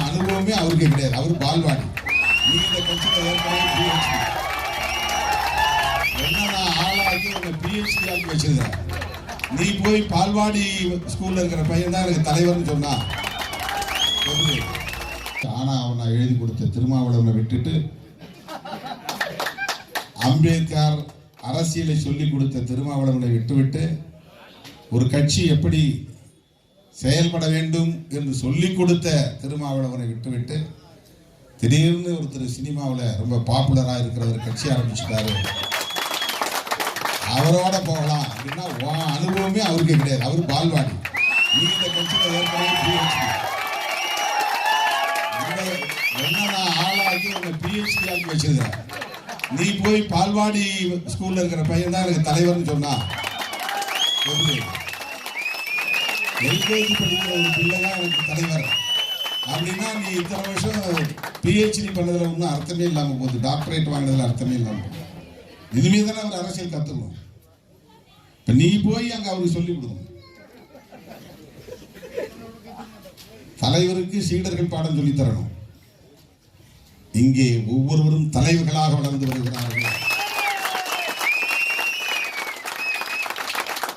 அனுபவமே அவருக்கு கிடையாது. அவர் பால்வாடி. நீ இந்த கட்சியில் ஏற்கனவே என்னன்னா ஆளாக்கி உங்க பிஹெச்டி ஆக்கி வச்சிருக்க. நீ போய் பால்வாடி ஸ்கூல்ல இருக்கிற பையன் தான் எனக்கு தலைவர்னு சொன்னா. ஆனா அவனை எழுதி கொடுத்த திருமாவளவனை விட்டுட்டு அம்பேத்கர் அரசியலை சொல்லிக் கொடுத்த திருமாவளவனை விட்டுவிட்டு ஒரு கட்சி எப்படி செயல்பட வேண்டும் என்று சொல்லிக் கொடுத்த திருமாவளவனை விட்டுவிட்டு திடீர்னு ஒருத்தர் சினிமாவில் ரொம்ப பாப்புலரா இருக்கிற ஒரு கட்சி ஆரம்பிச்சுட்டாரு. அவரோட போகலாம் அப்படின்னா அனுபவமே அவருக்கு கிடையாது. அவர் பால்வாடி. நீ இந்த கட்சியில் ஏற்கனவே என்னன்னா ஆளாக்கி உங்க பிஹெச்டி ஆக்கி வச்சிருக்க. நீ போய் பால்வாடி ஸ்கூல்ல இருக்கிற பையன் தான் எனக்கு தலைவர்னு சொன்னா. எல்கேஜி படிக்கிற ஒரு பிள்ளை தான் எனக்கு தலைவர் அப்படின்னா நீ இத்தனை வருஷம் பிஹெச்டி பண்ணதுல ஒன்றும் அர்த்தமே இல்லாமல் போகுது. டாக்டரேட் வாங்கினதுல அர்த்தமே இல்லாமல் போகுது. இனிமே தானே அவர் அரசியல் கத்துக்கணும். இப்ப நீ போய் அங்க அவருக்கு சொல்லி கொடுக்கணும். தலைவருக்கு சீடர்கள் பாடம் சொல்லி தரணும். இங்கே ஒவ்வொருவரும் தலைவர்களாக வளர்ந்து வருகிறார்கள்.